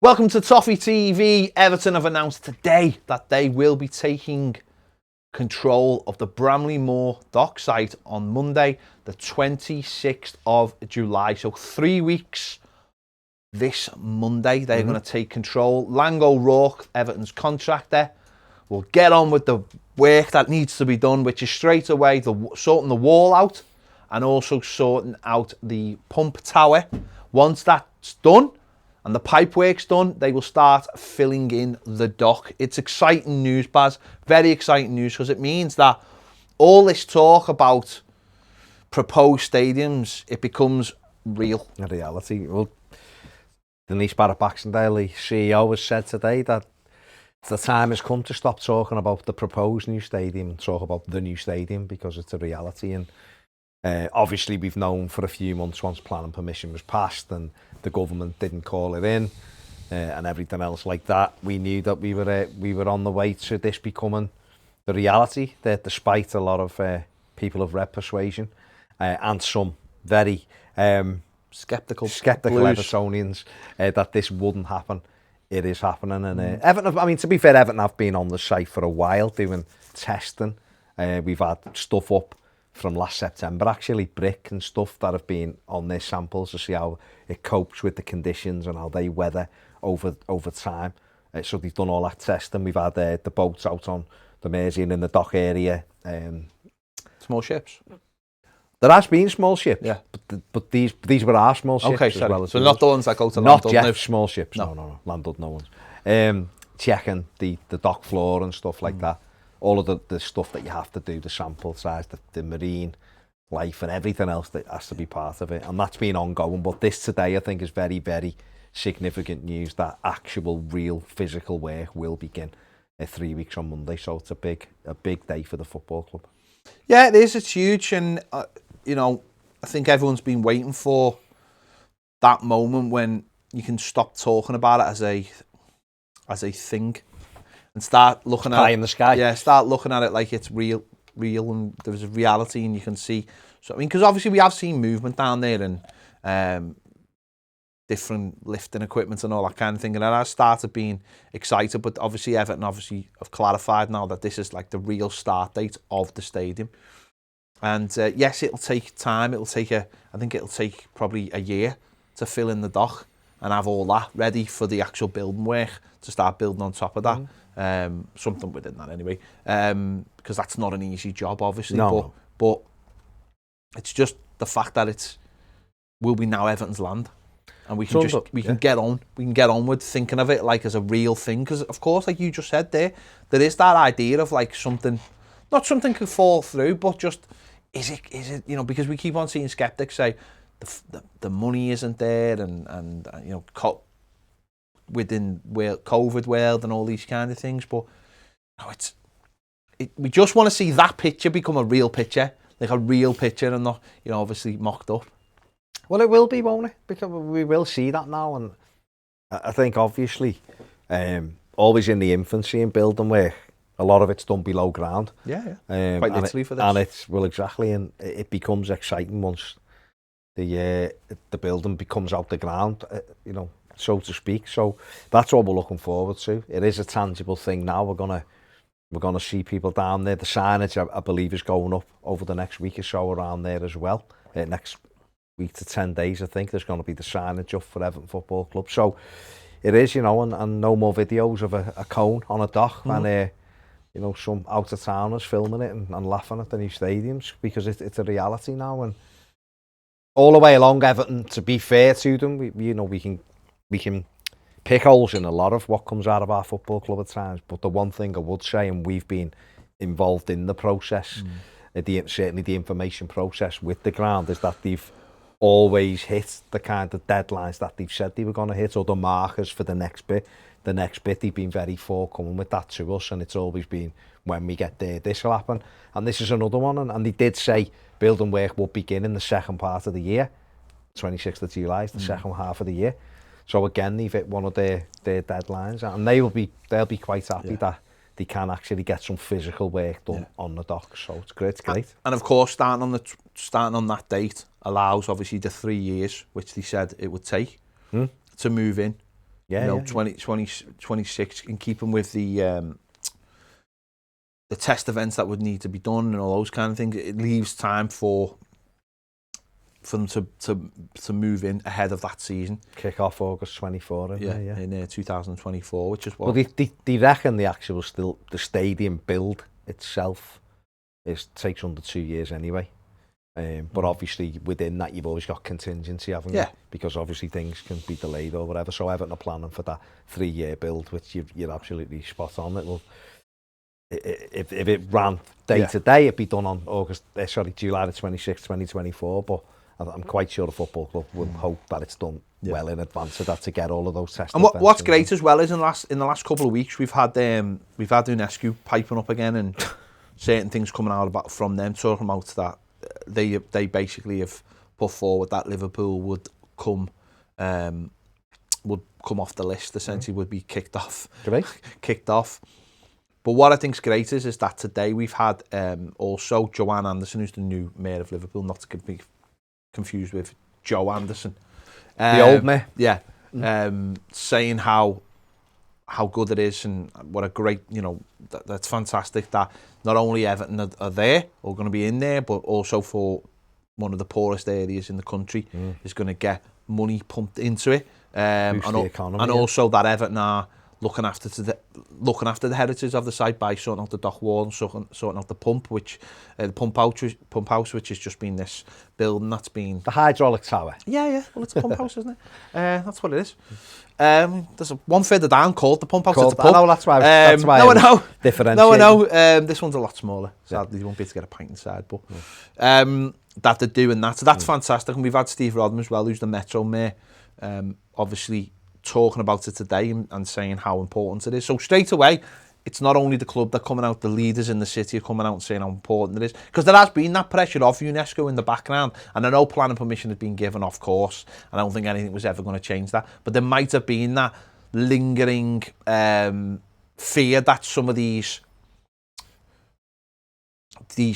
Welcome to Toffee TV. Everton have announced today that they will be taking control of the Bramley Moor dock site on Monday, the 26th of July. So 3 weeks this Monday, they're going to take control. Lang O'Rourke, Everton's contractor, will get on with the work that needs to be done, which is straight away sorting the wall out and also sorting out the pump tower. Once that's done, and the pipe work's done, they will start filling in the dock. It's exciting news, Baz. Very exciting news, because it means that all this talk about proposed stadiums, it becomes real. A reality. Well, Denise Barrett-Baxendale, the CEO, has said today that the time has come to stop talking about the proposed new stadium and talk about the new stadium, because it's a reality. And obviously we've known for a few months, once planning permission was passed and the government didn't call it in and everything else like that, we knew that we were on the way to this becoming the reality, that despite a lot of people of red persuasion and some very Skeptical Evertonians that this wouldn't happen. It is happening. And Everton, I mean, to be fair, Everton have been on the site for a while doing testing. We've had stuff up from last September, actually, brick and stuff that have been on their samples to see how it copes with the conditions and how they weather over time. So they've done all that testing. We've had the boats out on the Mersey and in the dock area. Small ships? There has been small ships, yeah, but these were our small ships. Okay, as well as so not the ones that go to not Landud, Jeff's small ships. No, Landud, no ones. Checking the dock floor and stuff like that. All of the stuff that you have to do, the sample size, the marine life and everything else that has to be part of it. And that's been ongoing. But this today, I think, is very, very significant news that actual, real, physical work will begin 3 weeks on Monday. So it's a big day for the football club. Yeah, it is. It's huge. And, I think everyone's been waiting for that moment when you can stop talking about it as a thing and start looking at it in the sky. Yeah, start looking at it like it's real, and there's a reality, and you can see. So I mean, because obviously we have seen movement down there and different lifting equipment and all that kind of thing, and I started being excited. But obviously Everton have clarified now that this is like the real start date of the stadium. And yes, it'll take time. I think it'll take probably a year to fill in the dock and have all that ready for the actual building work to start building on top of that. Something within that anyway, because that's not an easy job, obviously. But it's just the fact that will be now Everton's land, and we can get on with thinking of it like as a real thing. Because of course, like you just said there is that idea of like not something could fall through, but just is it because we keep on seeing skeptics say the money isn't there and within COVID world and all these kind of things, but we just want to see that picture become a real picture, like a real picture, and not obviously mocked up. Well, it will be, won't it? Because we will see that now, and I think obviously always in the infancy in building work, a lot of it's done below ground. Yeah. Quite literally for this. And exactly, and it becomes exciting once the building becomes out the ground, so to speak. So that's what we're looking forward to. It is a tangible thing now. We're gonna see people down there. The signage, I believe, is going up over the next week or so around there as well. Next week to 10 days, I think, there's going to be the signage up for Everton Football Club. So it is, and no more videos of a cone on a dock and some out-of-towners filming it and laughing at the new stadiums, because it's a reality now. And all the way along, Everton, to be fair to them, we can pick holes in a lot of what comes out of our football club at times. But the one thing I would say, and we've been involved in the process, certainly the information process with the ground, is that they've always hit the kind of deadlines that they've said they were going to hit, or the markers for the next bit. The next bit, they've been very forthcoming with that to us, and it's always been, when we get there, this will happen. And this is another one, and they did say building work will begin in the second part of the year. 26th of July is the second half of the year. So again, they've hit one of their deadlines, and they'll be quite happy that they can actually get some physical work done on the dock. So it's great. And of course, starting on that date allows obviously the 3 years, which they said it would take to move in. Yeah, 26 in keeping with the test events that would need to be done and all those kind of things. It leaves time for them to move in ahead of that season. Kick off August 24. In 2024, which is what. Well, they reckon the stadium build itself takes under 2 years anyway. But obviously within that you've always got contingency, haven't you? Because obviously things can be delayed or whatever. So Everton are planning for that 3-year build, which you're absolutely spot on. It will. If it ran day to day, it'd be done on July the 26th, 2024. But I'm quite sure the football club will hope that it's done well in advance of that to get all of those tests. And what's great as well is in the last couple of weeks we've had UNESCO piping up again and certain things coming out from them talking about that they basically have put forward that Liverpool would come off the list, essentially would be kicked off. Kicked off. But what I think's great is that today we've had also Joanne Anderson, who's the new mayor of Liverpool, not to be confused with Joe Anderson. The old mayor? Yeah. Saying how good it is and what a great, that's fantastic that not only Everton are there or going to be in there, but also for one of the poorest areas in the country is going to get money pumped into it. The economy, and also that Everton are looking after the heritage of the site by sorting out the dock wall and sorting out the pump, the pump house, which has just been this building that's been the hydraulic tower. Yeah. Well, it's a pump house, isn't it? That's what it is. There's one further down called the pump house. It's a pump. I know, that's why. No, I know. Differentiate. No, I know. This one's a lot smaller. Sadly, you won't be able to get a pint inside, but that they're doing that. So that's fantastic. And we've had Steve Rodman as well, who's the Metro Mayor, obviously talking about it today and saying how important it is. So straight away, it's not only the club that are coming out, the leaders in the city are coming out and saying how important it is. Because there has been that pressure of UNESCO in the background. And I know planning permission has been given, of course. And I don't think anything was ever going to change that. But there might have been that lingering fear that some of these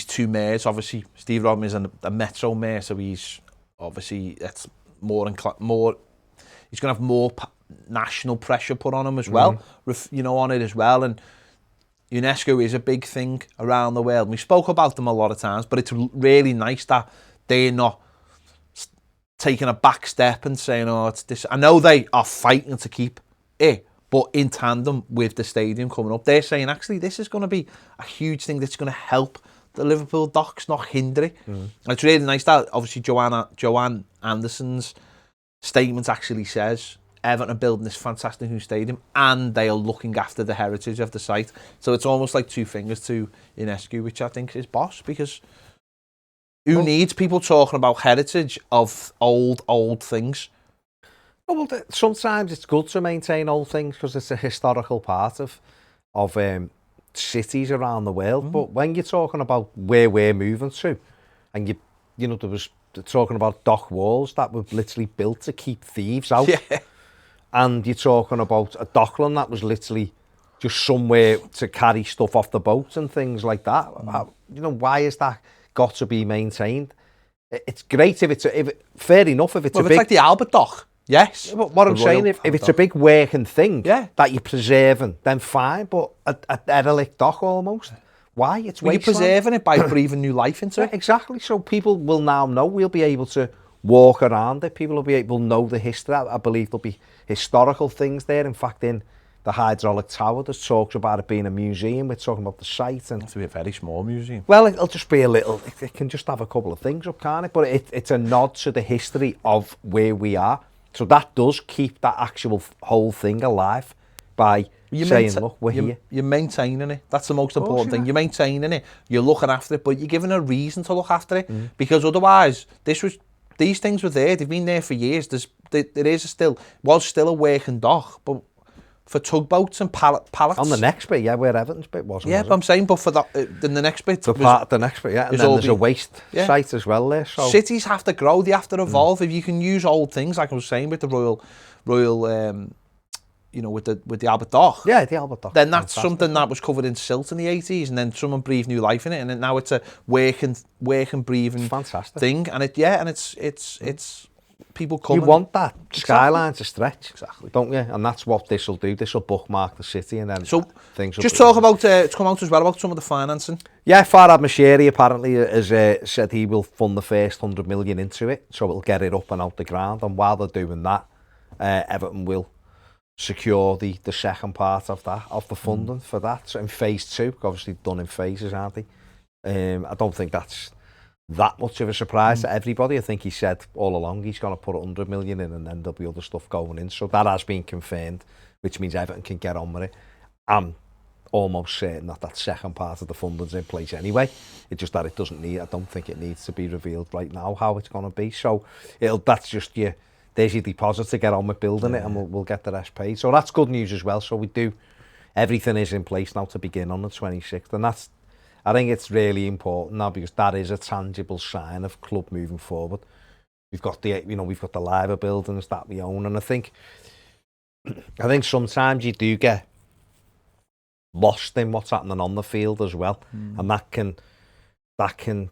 two mayors, obviously Steve Rodman is a Metro Mayor, so he's obviously it's more he's going to have more national pressure put on him as well, on it as well. And UNESCO is a big thing around the world. We spoke about them a lot of times, but it's really nice that they're not taking a back step and saying, oh, it's this. I know they are fighting to keep it, but in tandem with the stadium coming up, they're saying, actually, this is going to be a huge thing that's going to help the Liverpool docks, not hinder it. And it's really nice that, obviously, Joanne Anderson's statement actually says Everton are building this fantastic new stadium and they are looking after the heritage of the site. So it's almost like two fingers to UNESCO, which I think is boss, because who needs people talking about heritage of old things? Well, sometimes it's good to maintain old things because it's a historical part of cities around the world. But when you're talking about where we're moving to, and there was talking about dock walls that were literally built to keep thieves out. Yeah. And you're talking about a dockland that was literally just somewhere to carry stuff off the boats and things like that. Why is that got to be maintained? It's great if fair enough if it's it's like the Albert dock. Yes. But what I'm saying, if it's a big working thing that you're preserving, then fine. But a derelict dock almost. Why? It's you're preserving it by breathing new life into it. Exactly. So people will now know. We'll be able to walk around it. People will be able to know the history. I believe there'll be historical things there. In fact, in the hydraulic tower, there's talks about it being a museum. We're talking about the site. And it'll be a very small museum. Well, it'll just be a little. It can just have a couple of things up, can't it? But it's a nod to the history of where we are. So that does keep that actual whole thing alive by saying, look, we're here. You're maintaining it. That's the most important thing. You're maintaining it. You're looking after it, but you're giving a reason to look after it. Because otherwise, these things were there. They've been there for years. Was still a working dock, but for tugboats and pallets. On the next bit, where Everton's bit was. Yeah, but I'm saying, but for that, then the next bit. The next bit, and then there's a waste site as well there. So cities have to grow. They have to evolve. If you can use old things, like I was saying with the Royal, with the Albert Dock. Yeah, the Albert Dock. Then that's something that was covered in silt in the 80s, and then someone breathed new life in it, and now it's a working, breathing fantastic thing. And it's people come. You want that skyline to stretch, Exactly. don't you? And that's what this will do. This will bookmark the city, and then So, things will just be talk about, it's come out as well about some of the financing. Yeah, Farhad Mashiri apparently has said he will fund the first 100 million into it, so it'll get it up and out the ground. And while they're doing that, Everton will secure the second part of the funding for that. So in phase 2, obviously done in phases, aren't they? I don't think that's that much of a surprise to everybody. I think he said all along he's going to put 100 million in, and then there'll be other stuff going in. So that has been confirmed, which means Everton can get on with it. I'm almost certain that second part of the funding's in place anyway. It's just that it doesn't need. I don't think it needs to be revealed right now how it's going to be. So that's just there's your deposit to get on with building it, and we'll get the rest paid. So that's good news as well. So everything is in place now to begin on the 26th, and I think it's really important now, because that is a tangible sign of club moving forward. We've got the Liver buildings that we own, and I think sometimes you do get lost in what's happening on the field as well, and that can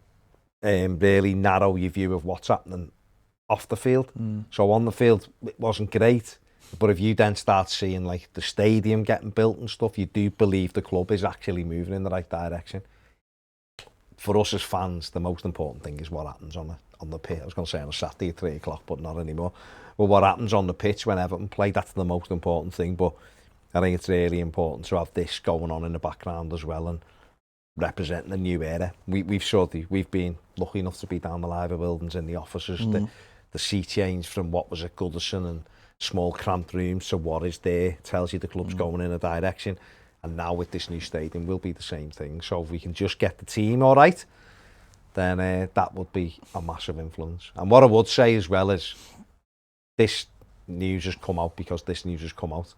really narrow your view of what's happening off the field. So on the field it wasn't great, but if you then start seeing like the stadium getting built and stuff, you do believe the club is actually moving in the right direction. For us as fans, the most important thing is what happens on the pitch. I was going to say on a Saturday at 3 o'clock, but not anymore. But what happens on the pitch when Everton play, that's the most important thing. But I think it's really important to have this going on in the background as well, and representing a new era. We've been lucky enough to be down the Liver buildings in the offices. The sea change from what was at Goodison and small cramped rooms to what is there tells you the club's going in a direction. And now with this new stadium will be the same thing. So if we can just get the team all right, then that would be a massive influence. And what I would say as well is this news has come out because this news has come out,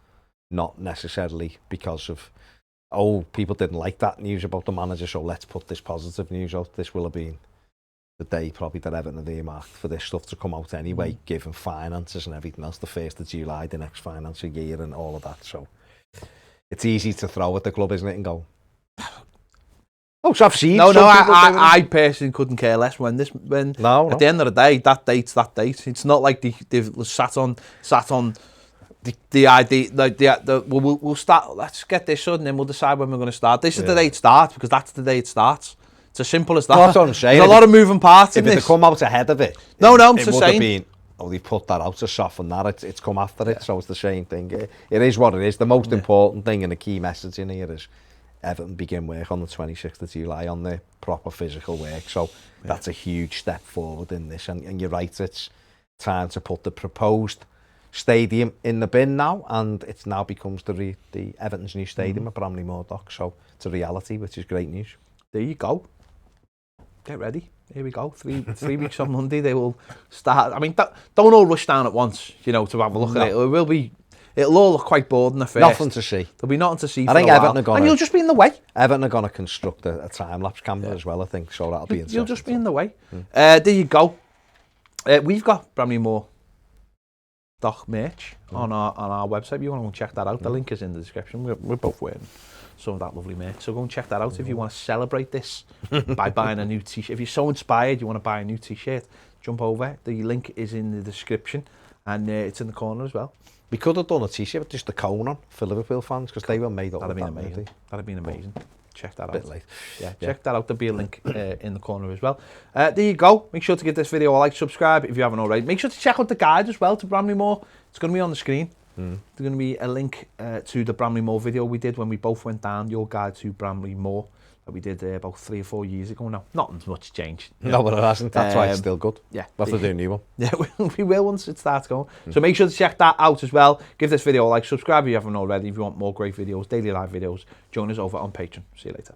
not necessarily because of, people didn't like that news about the manager, so let's put this positive news out. This will have been the day probably that Everton have earmarked for this stuff to come out anyway, given finances and everything else, the 1st of July, the next financial year and all of that. So it's easy to throw at the club, isn't it, and go, so I've seen. I personally couldn't care less when at the end of the day, that date's that date. It's not like they've sat on the idea, we'll start, let's get this done, and then we'll decide when we're going to start. This is the day it starts, because that's the day it starts. It's as simple as that. That's what I'm saying. There's a lot of moving parts in this. If it come out ahead of it, I'm it just would saying. have been, they put that out to soften that. It's come after it, so it's the same thing. It is what it is. The most important thing and the key message in here is Everton begin work on the 26th of July on the proper physical work. So that's a huge step forward in this. And you're right, it's time to put the proposed stadium in the bin now, and it now becomes the Everton's new stadium at Bramley Moor Dock. So it's a reality, which is great news. There you go. Get ready. Here we go. Three weeks on Monday they will start. I mean, don't all rush down at once, to have a look at it. It'll all look quite boring at first. Nothing to see. There'll be nothing to see. I think Everton are going, and you'll just be in the way. Everton are going to construct a time lapse camera as well, I think. So that'll be interesting. You'll just be in the way. There you go. We've got Bramley Moor Dock merch on our website. If you want to go and check that out, the link is in the description. We're both wearing some of that lovely merch, so go and check that out if you want to celebrate this by buying a new t-shirt. If you're so inspired you want to buy a new t-shirt, jump over. The link is in the description, and it's in the corner as well. We could have done a t-shirt with just the cone on for Liverpool fans, because they were made up. That'd have been amazing. That'd have been amazing. Check that out. A bit late. Yeah, check that out. There'll be a link in the corner as well. There you go. Make sure to give this video a like, subscribe if you haven't already. Make sure to check out the guide as well to Bramley Moor. It's going to be on the screen. There's going to be a link to the Bramley Moor video we did when we both went down, your guide to Bramley Moor, that we did about 3 or 4 years ago now. Not much changed. No, but it hasn't. That's why it's still good. Yeah. We'll have to do a new one. Yeah, we will once it starts going. So make sure to check that out as well. Give this video a like, subscribe if you haven't already. If you want more great videos, daily live videos, join us over on Patreon. See you later.